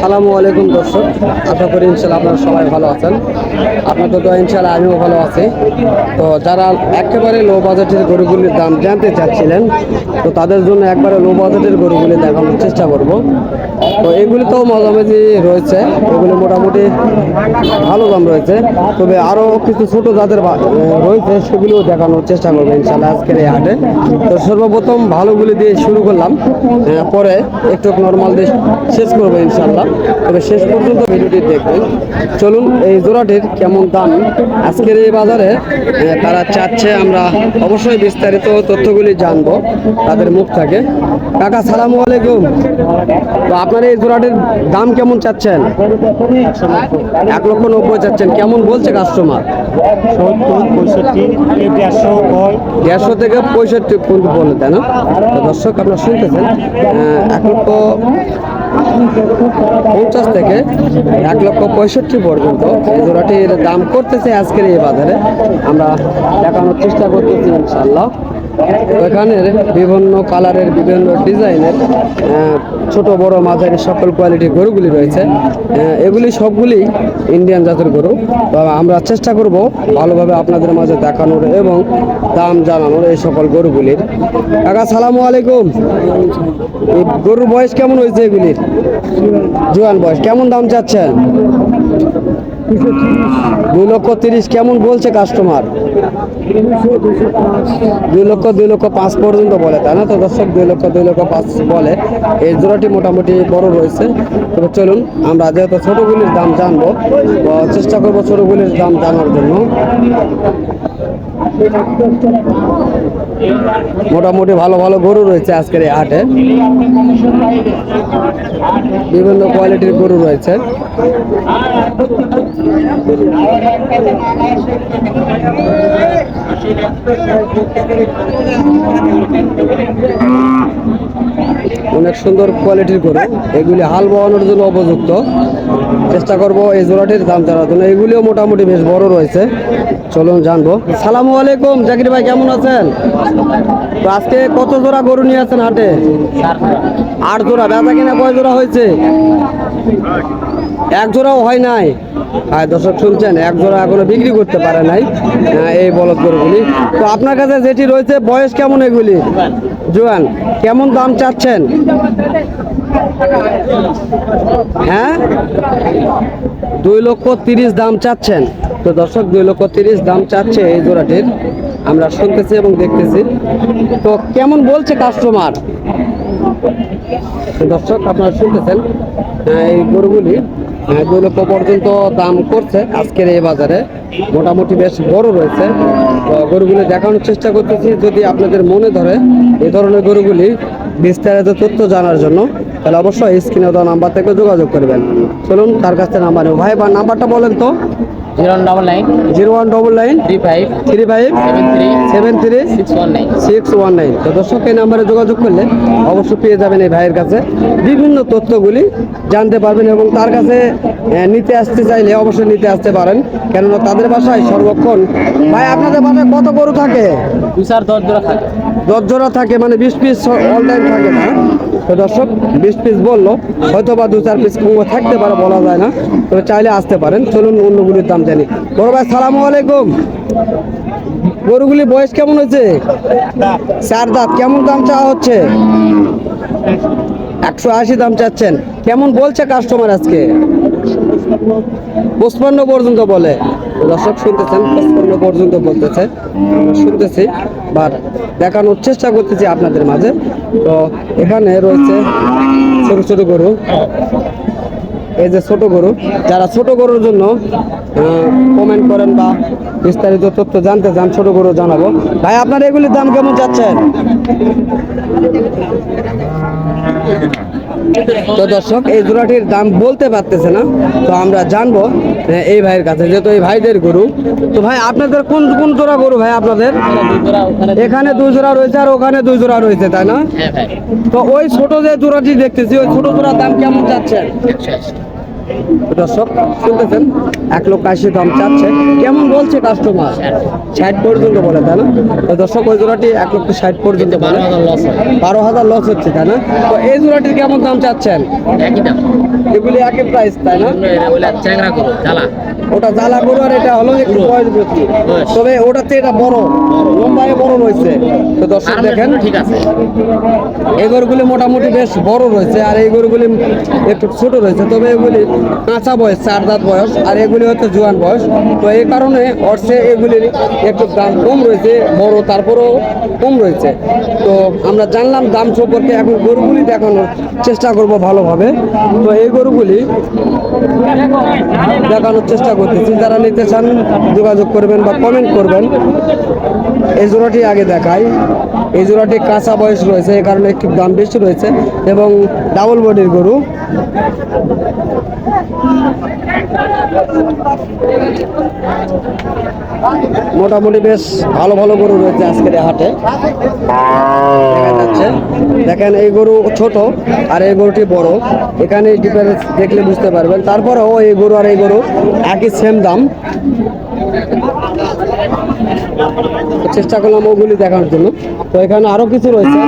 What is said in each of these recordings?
সালামু আলাইকুম দর্শক, আশা করি ইনশাল্লাহ আপনারা সবাই ভালো আছেন। আপনাদের তো ইনশাল্লাহ আমিও ভালো আছি। তো যারা একেবারে লো বাজেটের গরুগুলির দাম জানতে চাচ্ছিলেন, তো তাদের জন্য একবারে লো বাজেটের গরুগুলি দেখানোর চেষ্টা করব। তো এগুলি তো মাঝামাঝি রয়েছে, এগুলি মোটামুটি ভালো দাম রয়েছে। তবে আরও কিছু ছোট জাতের রয়েছে, সেগুলিও দেখানোর চেষ্টা করবো ইনশাল্লাহ আজকের এই হাটে। তো সর্বপ্রথম ভালোগুলি দিয়ে শুরু করলাম, পরে একটু নর্মাল দিয়ে শেষ করবো ইনশাল্লাহ। তবে শেষ পর্যন্ত ভিডিওটি দেখবেন। চলুন এই জোড়াটির কেমন দাম আজকের এই বাজারে তারা চাচ্ছে, আমরা অবশ্যই বিস্তারিত তথ্যগুলি জানবো তাদের মুখ থেকে। কাকা সালামু আলাইকুম। তো আপনার এই জোড়াটির দাম কেমন চাচ্ছেন? 1,90,000 চাচ্ছেন। কেমন বলছে কাস্টমার? 150 থেকে 65 পর্যন্ত বলে, তাই না? দর্শক আপনারা শুনতেছেন, 1,50,000 থেকে 1,65,000 পর্যন্ত এই জোড়াটির দাম করতেছে আজকের এই বাজারে। আমরা দেখানোর চেষ্টা করতেছি ইনশাল্লাহ। এখানের বিভিন্ন কালারের, বিভিন্ন ডিজাইনের ছোট বড় মাঝারি সকল কোয়ালিটির গরুগুলি রয়েছে। এগুলি সবগুলি ইন্ডিয়ান জাতের গরু। আমরা চেষ্টা করব ভালোভাবে আপনাদের মাঝে দেখানোর এবং দাম জানানোর এই সকল গরুগুলির। কাকা সালামু আলাইকুম। এই গরুর বয়স কেমন হয়েছে এগুলির? জোয়ান বয়স। কেমন দাম চাচ্ছেন? 2,30,000। কেমন বলছে কাস্টমার? 2,05,000 পর্যন্ত বলে, তাই না? তো দর্শক 2,05,000 বলে। এই জোড়াটি মোটামুটি বড় রয়েছে। তবে চলুন আমরা যেহেতু ছোটগুলির দাম জানবো, তো চেষ্টা করবো ছোটগুলির দাম জানার জন্য। মোটামুটি ভালো ভালো গরু রয়েছে আজকের এই হাটে, বিভিন্ন কোয়ালিটির গরু রয়েছে। অনেক সুন্দর কোয়ালিটির গরু, এগুলি হাল বওয়ানোর জন্য উপযুক্ত। চেষ্টা করব এই জোড়াটির দাম জানার জন্য। এগুলিও মোটামুটি বেশ বড় রয়েছে, চলুন জানবো। সালামু আলাইকুম জাকির ভাই, কেমন আছেন? তো আজকে কত জোড়া গরু নিয়ে আছেন হাটে? 8 জোড়া। বেচা কিনা কয় জোড়া হয়েছে? 1 জোড়াও হয় নাই। হ্যাঁ দর্শক শুনছেন, 1 জোড়া এখনো বিক্রি করতে পারে নাই এই বলদ গরুগুলি। তো আপনার কাছে যেটি রয়েছে বয়স কেমন এগুলি? জোয়ান। কেমন দাম চাচ্ছেন? হ্যাঁ, 2,30,000 দাম চাচ্ছেন। তো দর্শক 2,30,000 দাম চাচ্ছে এই জোড়াটির, আমরা শুনতেছি এবং দেখতেছি। তো কেমন বলছে কাস্টমার? দর্শক আপনারা শুনতেছেন, এই গরুগুলি 2,00,000 পর্যন্ত দাম করছে আজকের এই বাজারে। মোটামুটি বেশ বড় রয়েছে। তো গরুগুলি দেখানোর চেষ্টা করতেছি। যদি আপনাদের মনে ধরে এই ধরনের গরুগুলি বিস্তারিত তথ্য জানার জন্য, তাহলে অবশ্যই স্ক্রিনে দেওয়া নাম্বার থেকে যোগাযোগ করবেন। চলুন তার কাছে নাম্বার নেব। ভাই বা নাম্বারটা বলেন তো। 0199353573 তো দর্শক এই নাম্বারে যোগাযোগ করলে অবশ্যই পেয়ে যাবেন এই ভাইয়ের কাছে বিভিন্ন তথ্যগুলি জানতে পারবেন। এবং তার কাছে নিতে আসতে চাইলে অবশ্যই নিতে আসতে পারেন, কেননা তাদের বাসায় সর্বক্ষণ। ভাই আপনাদের বাসায় কত গরু থাকে? 10 জোড়া থাকে। 10 জোড়া থাকে, মানে 20 পিস অনলাইন থাকে না? তো দর্শক 20 পিস বললো, হয়তো বা 2-4 পিস কমে থাকতে পারে, বলা যায় না। তবে চাইলে আসতে পারেন। চলুন অন্যগুলির দাম জানি। বড় ভাই সালামু আলাইকুম। গরুগুলি বয়স কেমন হয়েছে? 4 দাঁত। কেমন দাম চাওয়া হচ্ছে? 180 দাম চাচ্ছেন। কেমন বলছে কাস্টমার আজকে? 55 পর্যন্ত বলে। দর্শক শুনতেছেন, 55 পর্যন্ত বলতেছে, শুনতেছি বা দেখানোর চেষ্টা করতেছি আপনাদের মাঝে। তো এখানে রয়েছে ছোট ছোট গরু। এই যে ছোট গরু, যারা ছোট গরুর জন্য কমেন্ট করেন বা বিস্তারিত তথ্য জানতে চান, ছোট গরু জানাবো। ভাই আপনার এগুলির দাম কেমন চাচ্ছেন? তো দর্শক এই জোড়াটির দাম বলতে পারতেছে না, তো আমরা জানবো এই ভাইয়ের কাছে, যেহেতু এই ভাইদের গরু। তো ভাই আপনাদের কোন কোন জোড়া গরু ভাই আপনাদের? এখানে 2 জোড়া রয়েছে আর ওখানে 2 জোড়া রয়েছে, তাই না? তো ওই ছোট যে জোড়াটি দেখতেছি, ওই ছোট জোড়ার দাম কেমন চাচ্ছেন? দর্শক শুনতেছেন 1,80,000 দাম চাচ্ছে, কেমন বলছে কাস্টমার? 60 পর্যন্ত বলে, তাই না? তো দর্শক ওই জোড়াটি 1,60,000 পর্যন্ত বলে, 12,000 লস হচ্ছে, তাই না? তো এই জোড়াটির কেমন দাম চাচ্ছেন? এগুলি একই প্রাইস, তাই না? ওটা জ্বালা গরু আর এটা হলো একটু বয়স বেশি, তবে ওটাতে এটা বড়, লম্বায় বড় রয়েছে। তো দর্শক দেখেন, ঠিক আছে, এই গরুগুলি মোটামুটি বেশ বড় রয়েছে আর এই গরুগুলি একটু ছোট রয়েছে, তবে এগুলি কাঁচা বয়স, 4 দাঁত বয়স, আর এগুলি হচ্ছে জোয়ান বয়স। তো এই কারণে অর্থে এগুলির একটু দাম কম রয়েছে, বড় তারপরেও কম রয়েছে। তো আমরা জানলাম দাম সম্পর্কে, এখন গরুগুলি দেখানোর চেষ্টা করব ভালোভাবে। তো এই গরুগুলি দেখানোর চেষ্টা করতেছি, যারা নিতে চান যোগাযোগ করবেন বা কমেন্ট করবেন। এই জোড়াটি আগে দেখাই, এই জোড়াটি কাঁচা বয়স রয়েছে, এই কারণে একটু দাম বেশি রয়েছে এবং ডাবল বডির গরু। মোটামুটি বেশ ভালো ভালো গরু রয়েছে আজকের এই হাটে, দেখা যাচ্ছে। দেখেন এই গরু ছোট আর এই গরুটি বড়, এখানে ডিফারেন্স দেখলে বুঝতে পারবেন। তারপরেও এই গরু আর এই গরু একই সেম দাম। চেষ্টা করলাম ওগুলি দেখানোর জন্য। তো এখানে আরো কিছু রয়েছে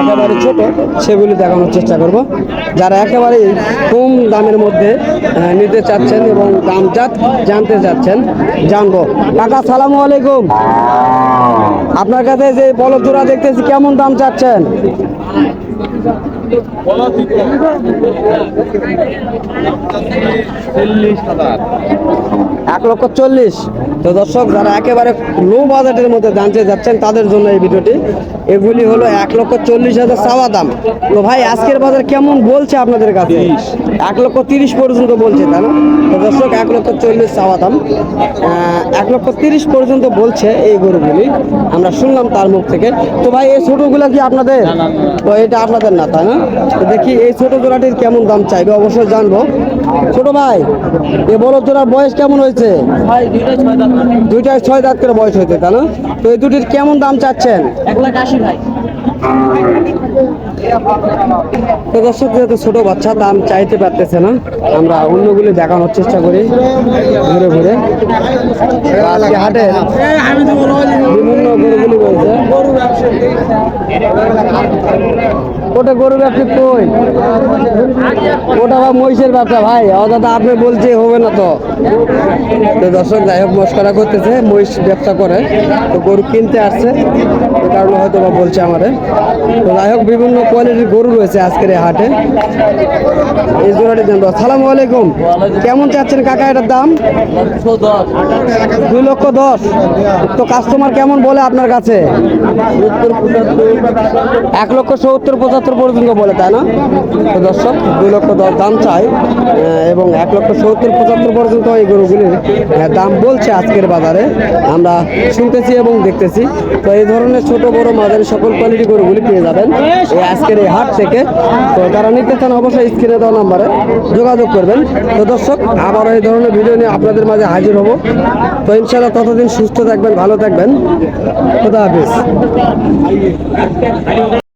একেবারে ছোট, সেগুলি দেখানোর চেষ্টা করব। যারা একেবারে কম দামের মধ্যে নিতে চাচ্ছেন এবং দাম জানতে চাচ্ছেন, জানবো। কাকা সালামু আলাইকুম, আপনার কাছে যে বলদ জোড়া দেখতেছি, কেমন দাম চাচ্ছেন? 1,40,000। তো দর্শক, যারা একেবারে লো বাজেটের মধ্যে জানতে যাচ্ছেন তাদের জন্য এই ভিডিওটি। এগুলি হলো 1,40,000 চাওয়া দাম। তো ভাই আজকের বাজার কেমন বলছে আপনাদের কাছে? 1,30,000 পর্যন্ত বলছে, তাই না? তো দর্শক 1,40,000 চাওয়া দাম, 1,30,000 পর্যন্ত বলছে এই গরুগুলি, আমরা শুনলাম তার মুখ থেকে। তো ভাই এই ছোটগুলা কি আপনাদের? তো এটা আপনাদের না, তাই না? তো দেখি এই ছোট জোড়াটির কেমন দাম চাইবে, অবশ্যই জানবো। ছোট ভাই, এ বড় জোড়ার বয়স কেমন হয়েছে? দুইটায় 6 দাঁত করে বয়স হয়েছে, তাই না? তো এই দুটির কেমন দাম চাচ্ছেন? 1,80,000 ভাই। তো দর্শক, যেহেতু ছোট বাচ্চা দাম চাইতে পারতেছে না, আমরা অন্যগুলি দেখানোর চেষ্টা করি ঘুরে ঘুরে। আজকে হাটে বিভিন্ন গরুগুলি রয়েছে। ওটা গরু ব্যবসা কই? ওটা বা মহিষের ব্যবসা ভাই, অযথা আপনি বলছে হবে না। তো দর্শক যাই হোক, মস্করা করতেছে, মহিষ ব্যবসা করে, তো গরু কিনতে আসছে, এ কারণে হয়তো বা বলছে আমাদের। তো যাই হোক, বিভিন্ন কোয়ালিটির গরু রয়েছে আজকের এই হাটে। এই জোড়াটি জানবো। আসসালামু আলাইকুম, কেমন চাচ্ছেন কাকা এটার দাম? 2,10,000। তো কাস্টমার কেমন বলে আপনার কাছে? 1,70,000-75,000 পর্যন্ত বলে, তাই না? তো দর্শক 2,10,000 দাম চাই এবং 1,70,000-75,000 পর্যন্ত এই গরুগুলির দাম বলছে আজকের বাজারে, আমরা শুনতেছি এবং দেখতেছি। তো এই ধরনের ছোট বড় মাঝারি সকল কোয়ালিটি গরুগুলি পেয়ে যাবেন এই আজকের এই হাট থেকে। তো যারা নিতে চান অবশ্যই স্ক্রিনে দেওয়া নাম্বারে যোগাযোগ করবেন। তো দর্শক, আবার এই ধরনের ভিডিও নিয়ে আপনাদের মাঝে হাজির হব। তো ইনশাআল্লাহ ততদিন সুস্থ থাকবেন, ভালো থাকবেন। খোদা হাফেজ।